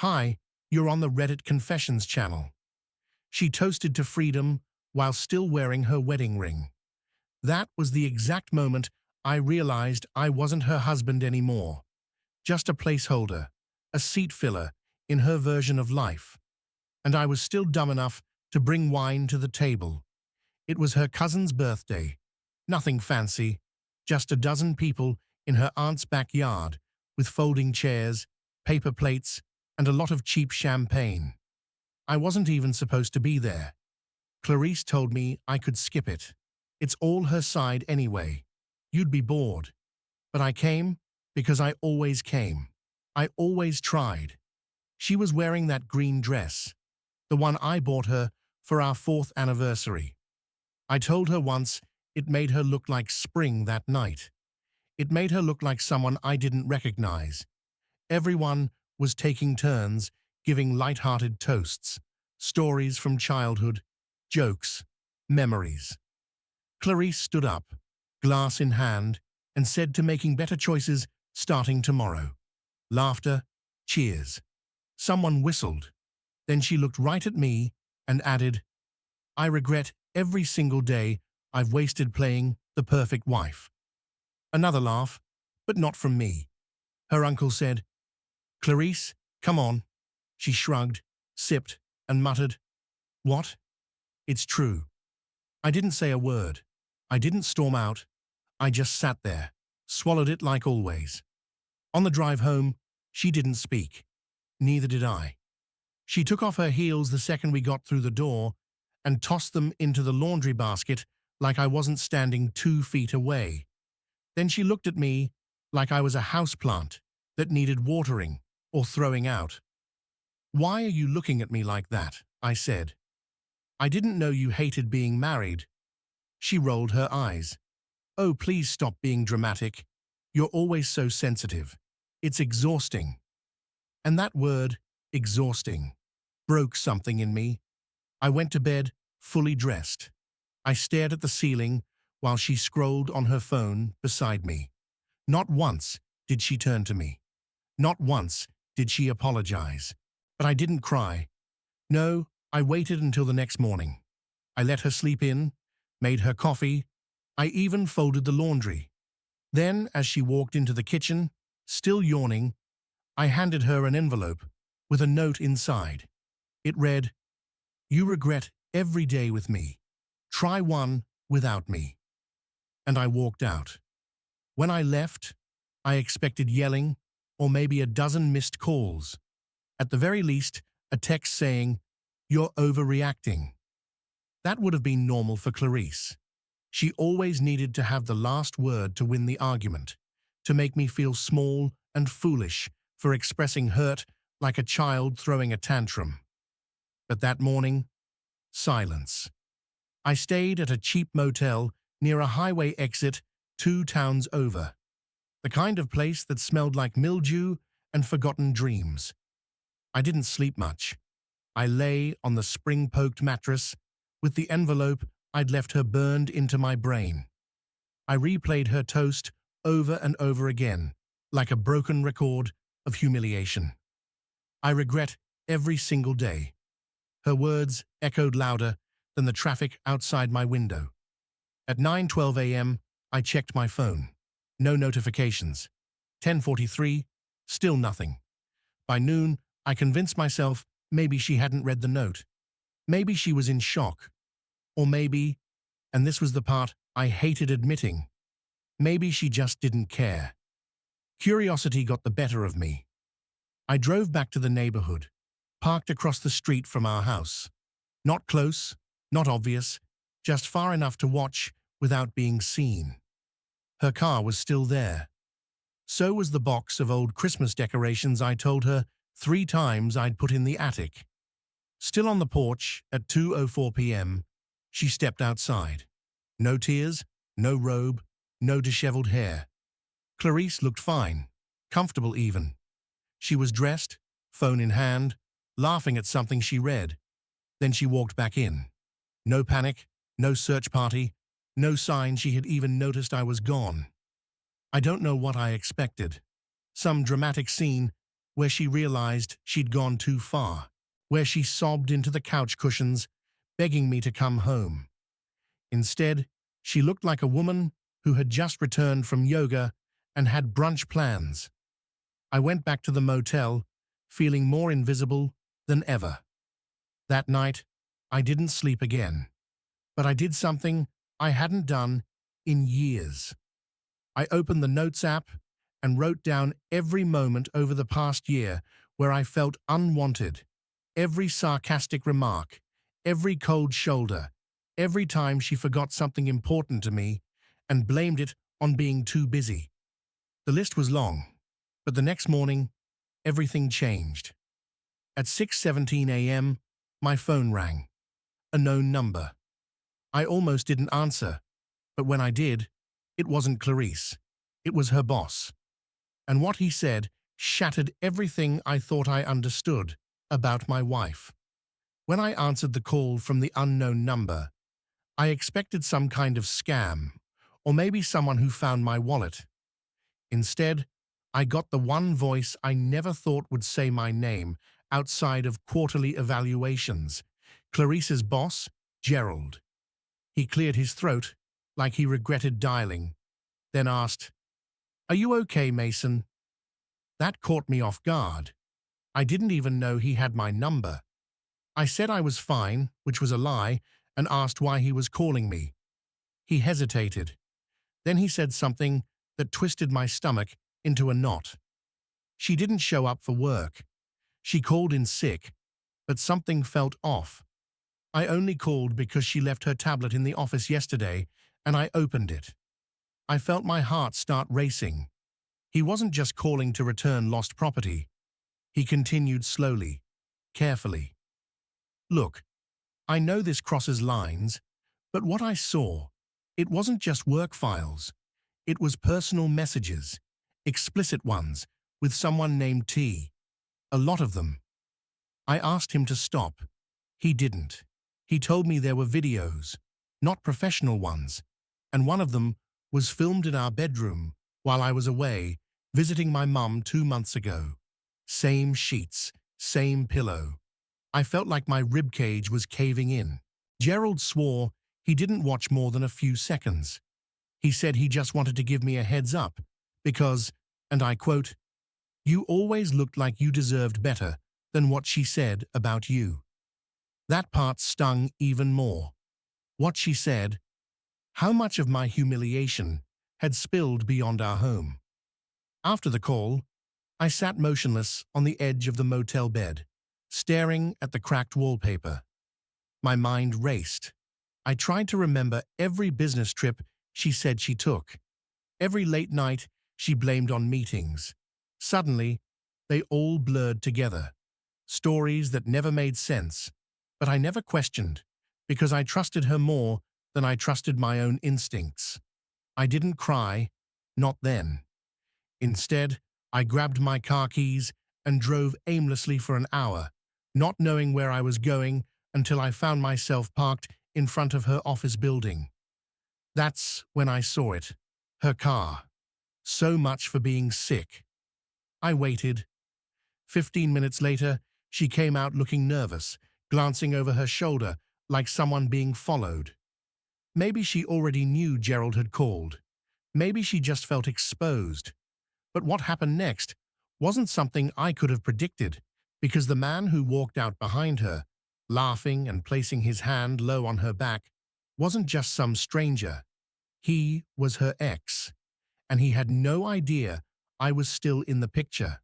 "Hi, you're on the Reddit Confessions channel." She toasted to freedom while still wearing her wedding ring. That was the exact moment I realized I wasn't her husband anymore. Just a placeholder, a seat filler in her version of life. And I was still dumb enough to bring wine to the table. It was her cousin's birthday. Nothing fancy, just a dozen people in her aunt's backyard with folding chairs, paper plates, and a lot of cheap champagne. I wasn't even supposed to be there. Clarice told me I could skip it. It's all her side anyway. You'd be bored. But I came because I always came. I always tried. She was wearing that green dress, the one I bought her for our 4th anniversary. I told her once it made her look like spring that night. It made her look like someone I didn't recognize. Everyone was taking turns giving light-hearted toasts, stories from childhood, jokes, memories. Clarice stood up, glass in hand, and said to making better choices starting tomorrow. Laughter, cheers. Someone whistled. Then she looked right at me and added, "I regret every single day I've wasted playing the perfect wife." Another laugh, but not from me. Her uncle said, "Clarice, come on." She shrugged, sipped, and muttered, "What?" It's true. I didn't say a word. I didn't storm out. I just sat there, swallowed it like always. On the drive home, she didn't speak. Neither did I. She took off her heels the second we got through the door and tossed them into the laundry basket like I wasn't standing 2 feet away. Then she looked at me like I was a houseplant that needed watering or throwing out. "Why are you looking at me like that?" I said. "I didn't know you hated being married." She rolled her eyes. "Oh, please stop being dramatic. You're always so sensitive. It's exhausting." And that word, exhausting, broke something in me. I went to bed fully dressed. I stared at the ceiling while she scrolled on her phone beside me. Not once did she turn to me. Not once did she apologize. But I didn't cry. No, I waited until the next morning. I let her sleep in, made her coffee. I even folded the laundry. Then, as she walked into the kitchen, still yawning, I handed her an envelope with a note inside. It read, "You regret every day with me. Try one without me." And I walked out. When I left, I expected yelling or maybe a dozen missed calls. At the very least, a text saying, "You're overreacting." That would have been normal for Clarice. She always needed to have the last word to win the argument, to make me feel small and foolish for expressing hurt like a child throwing a tantrum. But that morning, silence. I stayed at a cheap motel near a highway exit 2 towns over, the kind of place that smelled like mildew and forgotten dreams. I didn't sleep much. I lay on the spring-poked mattress with the envelope I'd left her burned into my brain. I replayed her toast over and over again, like a broken record of humiliation. "I regret every single day." Her words echoed louder than the traffic outside my window. At 9:12 a.m., I checked my phone. No notifications. 10:43, still nothing. By noon, I convinced myself maybe she hadn't read the note. Maybe she was in shock. Or maybe, and this was the part I hated admitting, maybe she just didn't care. Curiosity got the better of me. I drove back to the neighborhood, parked across the street from our house. Not close, not obvious, just far enough to watch without being seen. Her car was still there. So was the box of old Christmas decorations I told her 3 times I'd put in the attic. Still on the porch at 2:04 p.m., she stepped outside. No tears, no robe, no disheveled hair. Clarice looked fine, comfortable even. She was dressed, phone in hand, laughing at something she read. Then she walked back in. No panic, no search party, no sign she had even noticed I was gone. I don't know what I expected. Some dramatic scene where she realized she'd gone too far, where she sobbed into the couch cushions, begging me to come home. Instead, she looked like a woman who had just returned from yoga and had brunch plans. I went back to the motel, feeling more invisible than ever. That night, I didn't sleep again, but I did something I hadn't done in years. I opened the Notes app and wrote down every moment over the past year where I felt unwanted, every sarcastic remark, every cold shoulder, every time she forgot something important to me and blamed it on being too busy. The list was long, but the next morning, everything changed. At 6:17 a.m., my phone rang. A known number. I almost didn't answer, but when I did, it wasn't Clarice. It was her boss. And what he said shattered everything I thought I understood about my wife. When I answered the call from the unknown number, I expected some kind of scam, or maybe someone who found my wallet. Instead, I got the one voice I never thought would say my name outside of quarterly evaluations. Clarice's boss, Gerald. He cleared his throat like he regretted dialing, then asked, "Are you okay, Mason?" That caught me off guard. I didn't even know he had my number. I said I was fine, which was a lie, and asked why he was calling me. He hesitated. Then he said something that twisted my stomach into a knot. She didn't show up for work. She called in sick, but something felt off. I only called because she left her tablet in the office yesterday, and I opened it. I felt my heart start racing. He wasn't just calling to return lost property. He continued slowly, carefully. "Look, I know this crosses lines, but what I saw, it wasn't just work files. It was personal messages, explicit ones, with someone named T. A lot of them." I asked him to stop. He didn't. He told me there were videos, not professional ones, and one of them was filmed in our bedroom while I was away visiting my mum 2 months ago. Same sheets, same pillow. I felt like my ribcage was caving in. Gerald swore he didn't watch more than a few seconds. He said he just wanted to give me a heads up because, and I quote, "You always looked like you deserved better than what she said about you." That part stung even more. What she said, how much of my humiliation had spilled beyond our home. After the call, I sat motionless on the edge of the motel bed, staring at the cracked wallpaper. My mind raced. I tried to remember every business trip she said she took, every late night she blamed on meetings. Suddenly, they all blurred together. Stories that never made sense, but I never questioned, because I trusted her more than I trusted my own instincts. I didn't cry, not then. Instead, I grabbed my car keys and drove aimlessly for an hour, not knowing where I was going until I found myself parked in front of her office building. That's when I saw it, her car. So much for being sick. I waited. 15 minutes later, she came out looking nervous, glancing over her shoulder like someone being followed. Maybe she already knew Gerald had called. Maybe she just felt exposed. But what happened next wasn't something I could have predicted, because the man who walked out behind her, laughing and placing his hand low on her back, wasn't just some stranger. He was her ex, and he had no idea I was still in the picture.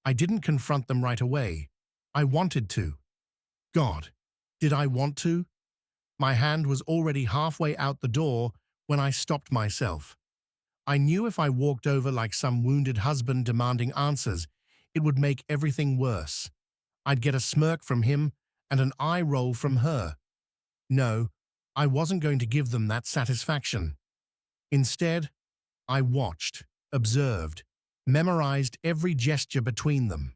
I didn't confront them right away. I wanted to. God, did I want to? My hand was already halfway out the door when I stopped myself. I knew if I walked over like some wounded husband demanding answers, it would make everything worse. I'd get a smirk from him and an eye roll from her. No, I wasn't going to give them that satisfaction. Instead, I watched, observed, memorized every gesture between them.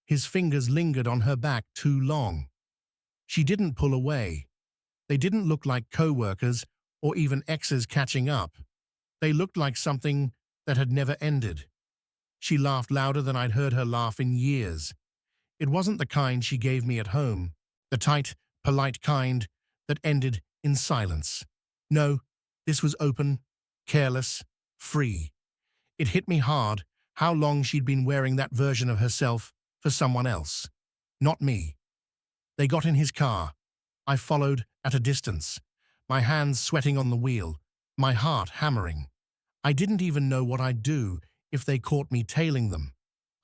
His fingers lingered on her back too long. She didn't pull away. They didn't look like co-workers or even exes catching up. They looked like something that had never ended. She laughed louder than I'd heard her laugh in years. It wasn't the kind she gave me at home, the tight, polite kind that ended in silence. No, this was open, careless, free. It hit me hard how long she'd been wearing that version of herself for someone else, not me. They got in his car. I followed at a distance, my hands sweating on the wheel, my heart hammering. I didn't even know what I'd do if they caught me tailing them.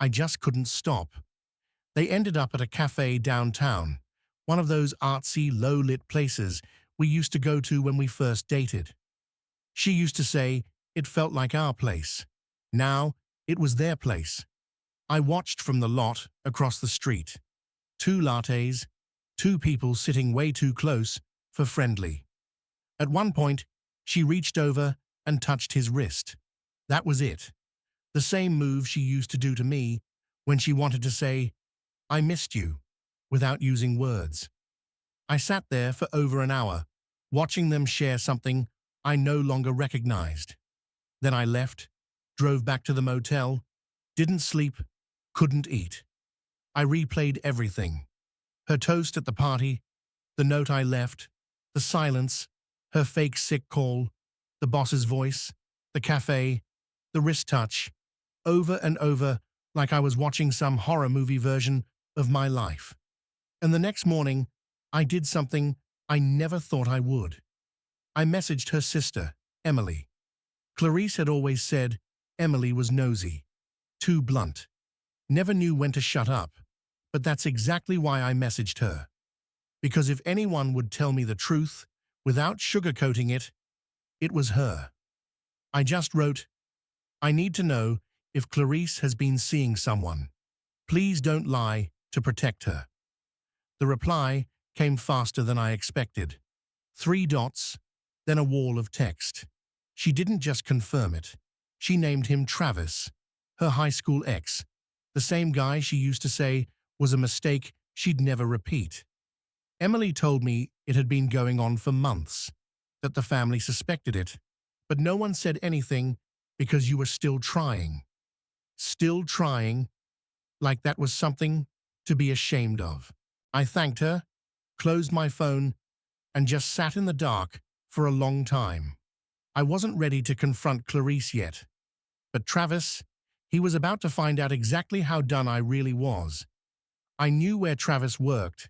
I just couldn't stop. They ended up at a cafe downtown, one of those artsy, low-lit places we used to go to when we first dated. She used to say it felt like our place. Now, it was their place. I watched from the lot across the street. 2 lattes, 2 people sitting way too close for friendly. At one point, she reached over and touched his wrist. That was it. The same move she used to do to me when she wanted to say, "I missed you," without using words. I sat there for over an hour, watching them share something I no longer recognized. Then I left, drove back to the motel, didn't sleep, couldn't eat. I replayed everything. Her toast at the party, the note I left, the silence, her fake sick call, the boss's voice, the cafe, the wrist touch, over and over like I was watching some horror movie version of my life. And the next morning, I did something I never thought I would. I messaged her sister, Emily. Clarice had always said Emily was nosy, too blunt, never knew when to shut up, but that's exactly why I messaged her. Because if anyone would tell me the truth, without sugarcoating it, it was her. I just wrote, "I need to know if Clarice has been seeing someone. Please don't lie to protect her." The reply came faster than I expected. 3 dots, then a wall of text. She didn't just confirm it. She named him Travis, her high school ex, the same guy she used to say was a mistake she'd never repeat. Emily told me it had been going on for months, that the family suspected it, but no one said anything because you were still trying. Still trying, like that was something to be ashamed of. I thanked her, closed my phone, and just sat in the dark for a long time. I wasn't ready to confront Clarice yet. But Travis, he was about to find out exactly how done I really was. I knew where Travis worked.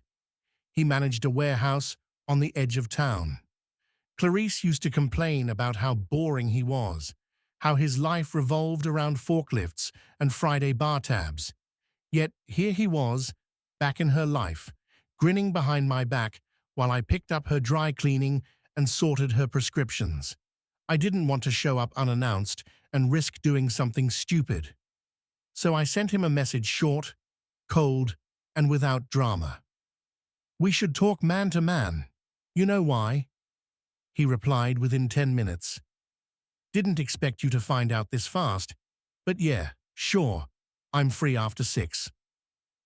He managed a warehouse on the edge of town. Clarice used to complain about how boring he was, how his life revolved around forklifts and Friday bar tabs. Yet here he was, back in her life, grinning behind my back while I picked up her dry cleaning and sorted her prescriptions. I didn't want to show up unannounced and risk doing something stupid. So I sent him a message short, cold, and without drama. "We should talk man to man. You know why?" He replied within 10 minutes. "Didn't expect you to find out this fast, but yeah, sure, I'm free after 6.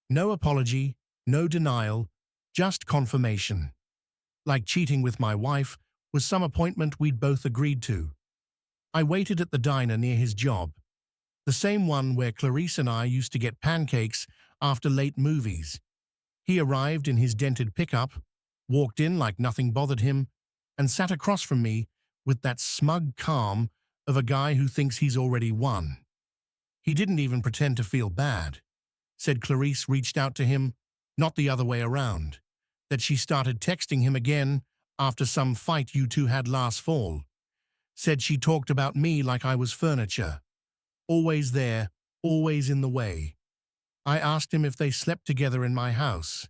No apology, no denial, just confirmation. Like cheating with my wife was some appointment we'd both agreed to. I waited at the diner near his job, the same one where Clarice and I used to get pancakes after late movies. He arrived in his dented pickup, walked in like nothing bothered him, and sat across from me with that smug calm of a guy who thinks he's already won. He didn't even pretend to feel bad. Said Clarice reached out to him, not the other way around. That she started texting him again after some fight you two had last fall. Said she talked about me like I was furniture. Always there, always in the way. I asked him if they slept together in my house.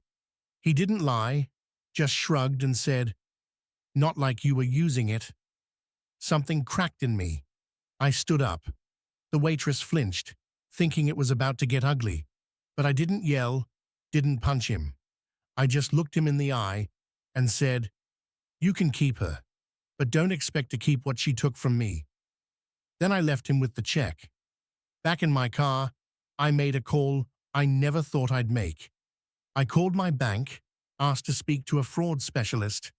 He didn't lie, just shrugged and said, "Not like you were using it." Something cracked in me. I stood up. The waitress flinched, thinking it was about to get ugly. But I didn't yell, didn't punch him. I just looked him in the eye and said, "You can keep her, but don't expect to keep what she took from me." Then I left him with the check. Back in my car, I made a call I never thought I'd make. I called my bank, asked to speak to a fraud specialist,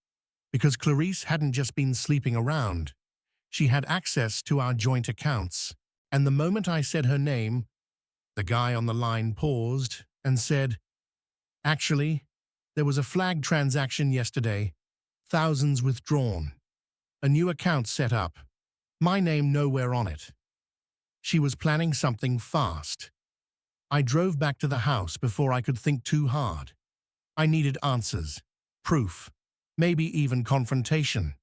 because Clarice hadn't just been sleeping around. She had access to our joint accounts. And the moment I said her name, The guy on the line paused and said, "Actually, there was a flagged transaction yesterday, thousands withdrawn, a new account set up, my name nowhere on it." She was planning something fast. I drove back to the house before I could think too hard. I needed answers, proof, maybe even confrontation.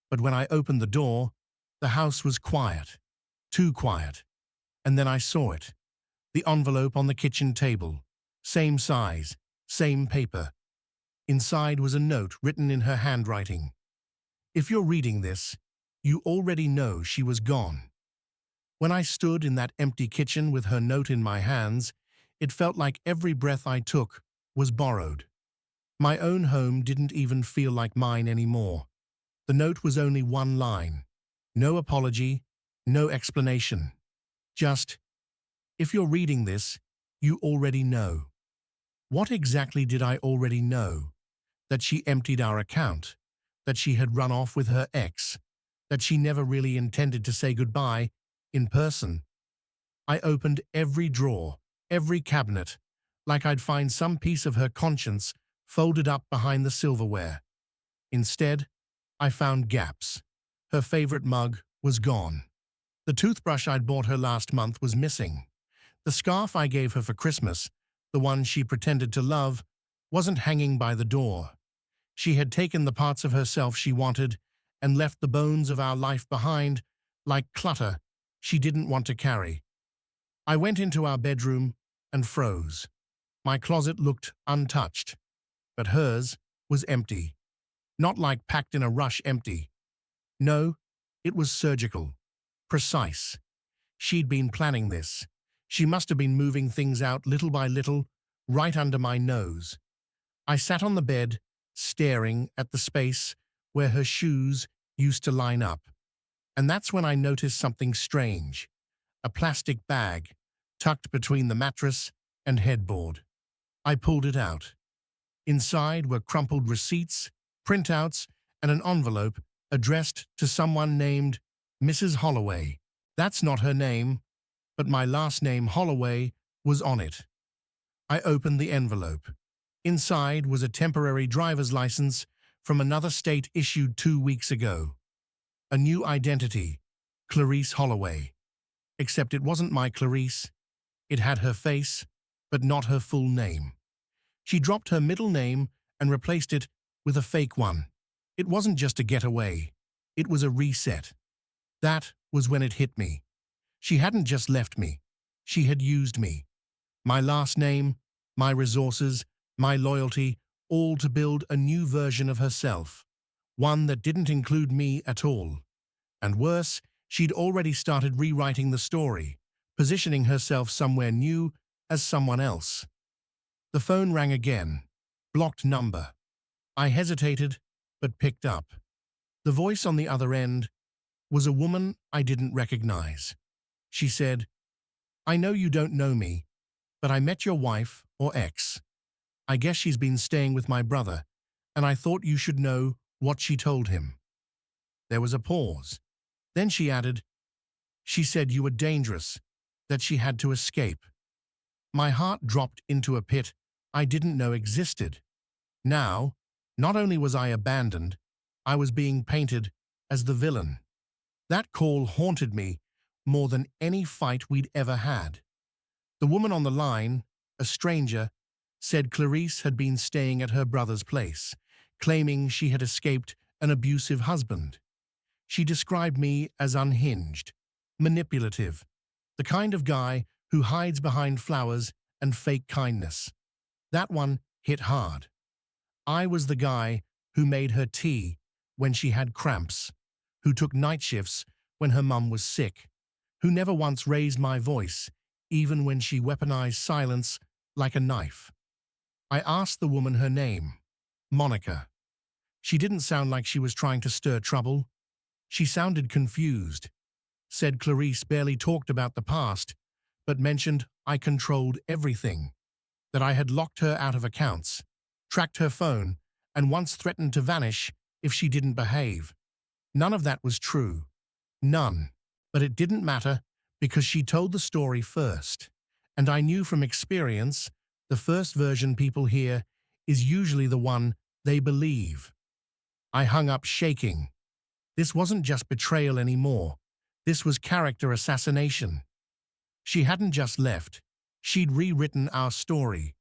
But when I opened the door, the house was quiet, too quiet. And then I saw it. The envelope on the kitchen table, same size, same paper. Inside was a note written in her handwriting. If you're reading this, you already know she was gone. When I stood in that empty kitchen with her note in my hands, it felt like every breath I took was borrowed. My own home didn't even feel like mine anymore. The note was only one line. No apology, no explanation. Just, if you're reading this, you already know. What exactly did I already know? That she emptied our account, that she had run off with her ex, that she never really intended to say goodbye in person. I opened every drawer, every cabinet, like I'd find some piece of her conscience folded up behind the silverware. Instead, I found gaps. Her favorite mug was gone. The toothbrush I'd bought her last month was missing. The scarf I gave her for Christmas, the one she pretended to love, wasn't hanging by the door. She had taken the parts of herself she wanted and left the bones of our life behind, like clutter she didn't want to carry. I went into our bedroom and froze. My closet looked untouched, but hers was empty. Not like packed in a rush empty. No, it was surgical, precise. She'd been planning this. She must have been moving things out little by little, right under my nose. I sat on the bed, staring at the space where her shoes used to line up. And that's when I noticed something strange. A plastic bag, tucked between the mattress and headboard. I pulled it out. Inside were crumpled receipts, printouts, and an envelope addressed to someone named Mrs. Holloway. That's not her name, but my last name Holloway was on it. I opened the envelope. Inside was a temporary driver's license from another state issued 2 weeks ago. A new identity, Clarice Holloway. Except it wasn't my Clarice. It had her face, but not her full name. She dropped her middle name and replaced it with a fake one. It wasn't just a getaway. It was a reset. That was when it hit me. She hadn't just left me. She had used me. My last name, my resources, my loyalty, all to build a new version of herself. One that didn't include me at all. And worse, she'd already started rewriting the story, positioning herself somewhere new as someone else. The phone rang again. Blocked number. I hesitated, but picked up. The voice on the other end was a woman I didn't recognize. She said, "I know you don't know me, but I met your wife or ex. I guess she's been staying with my brother, and I thought you should know what she told him." There was a pause. Then she added, "She said you were dangerous, that she had to escape." My heart dropped into a pit I didn't know existed. Now, not only was I abandoned, I was being painted as the villain. That call haunted me more than any fight we'd ever had. The woman on the line, a stranger, said Clarice had been staying at her brother's place, claiming she had escaped an abusive husband. She described me as unhinged, manipulative, the kind of guy who hides behind flowers and fake kindness. That one hit hard. I was the guy who made her tea when she had cramps, who took night shifts when her mum was sick, who never once raised my voice, even when she weaponized silence like a knife. I asked the woman her name, Monica. She didn't sound like she was trying to stir trouble. She sounded confused. Said Clarice barely talked about the past, but mentioned I controlled everything, that I had locked her out of accounts, tracked her phone, and once threatened to vanish if she didn't behave. None of that was true. None. But it didn't matter because she told the story first. And I knew from experience, the first version people hear is usually the one they believe. I hung up shaking. This wasn't just betrayal anymore. This was character assassination. She hadn't just left. She'd rewritten our story,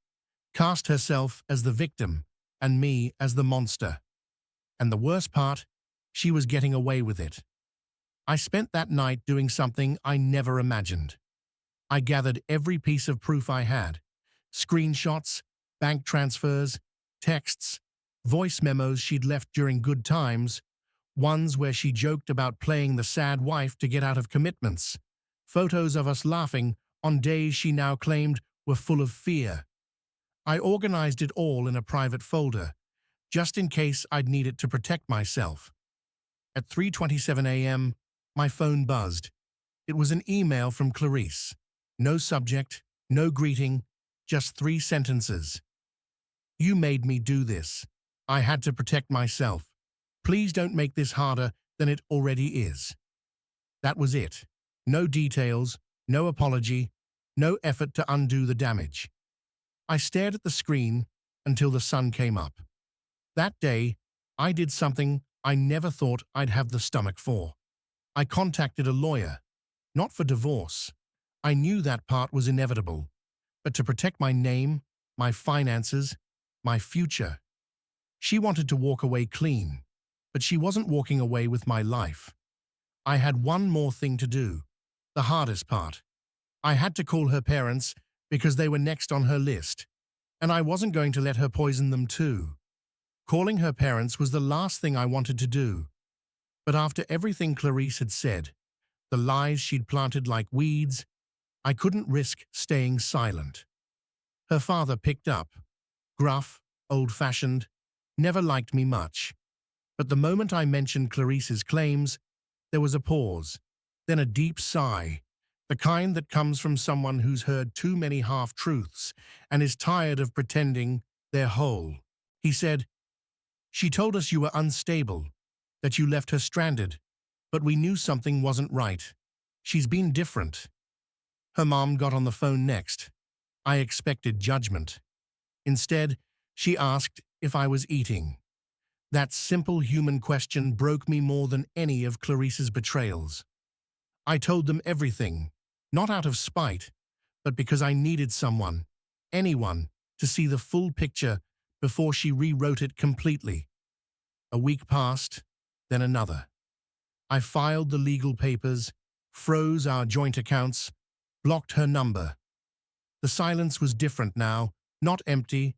cast herself as the victim and me as the monster. And the worst part, she was getting away with it. I spent that night doing something I never imagined. I gathered every piece of proof I had: screenshots, bank transfers, texts, voice memos she'd left during good times, ones where she joked about playing the sad wife to get out of commitments, photos of us laughing on days she now claimed were full of fear. I organized it all in a private folder, just in case I'd need it to protect myself. At 3:27 a.m., my phone buzzed. It was an email from Clarice. No subject, no greeting, just 3 sentences. "You made me do this. I had to protect myself. Please don't make this harder than it already is." That was it. No details, no apology, no effort to undo the damage. I stared at the screen until the sun came up. That day, I did something I never thought I'd have the stomach for. I contacted a lawyer, not for divorce. I knew that part was inevitable, but to protect my name, my finances, my future. She wanted to walk away clean, but she wasn't walking away with my life. I had one more thing to do, the hardest part. I had to call her parents because they were next on her list, and I wasn't going to let her poison them too. Calling her parents was the last thing I wanted to do. But after everything Clarice had said, the lies she'd planted like weeds, I couldn't risk staying silent. Her father picked up. Gruff, old-fashioned, never liked me much. But the moment I mentioned Clarice's claims, there was a pause, then a deep sigh, the kind that comes from someone who's heard too many half-truths and is tired of pretending they're whole. He said, "She told us you were unstable, that you left her stranded, but we knew something wasn't right. She's been different." Her mom got on the phone next. I expected judgment. Instead, she asked if I was eating. That simple human question broke me more than any of Clarice's betrayals. I told them everything, not out of spite, but because I needed someone, anyone, to see the full picture before she rewrote it completely. A week passed, then another. I filed the legal papers, froze our joint accounts, blocked her number. The silence was different now, not empty,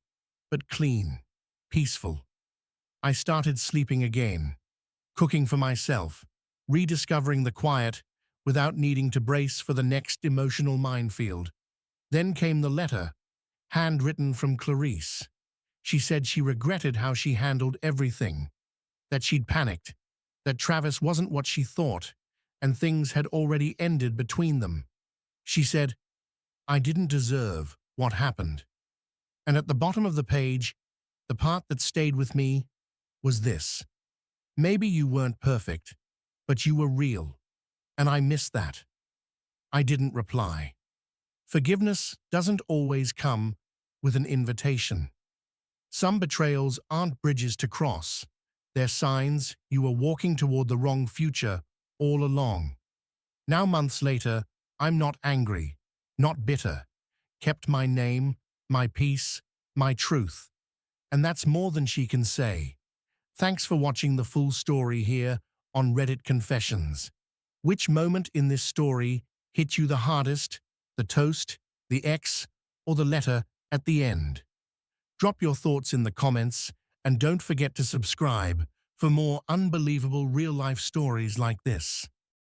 but clean, peaceful. I started sleeping again, cooking for myself, rediscovering the quiet without needing to brace for the next emotional minefield. Then came the letter, handwritten from Clarice. She said she regretted how she handled everything, that she'd panicked, that Travis wasn't what she thought, and things had already ended between them. She said, "I didn't deserve what happened." And at the bottom of the page, the part that stayed with me was this: "Maybe you weren't perfect, but you were real, and I miss that." I didn't reply. Forgiveness doesn't always come with an invitation. Some betrayals aren't bridges to cross. They're signs you were walking toward the wrong future all along. Now, months later, I'm not angry, not bitter. Kept my name, my peace, my truth. And that's more than she can say. Thanks for watching the full story here on Reddit Confessions. Which moment in this story hit you the hardest? The toast, the X, or the letter at the end? Drop your thoughts in the comments, and don't forget to subscribe for more unbelievable real-life stories like this.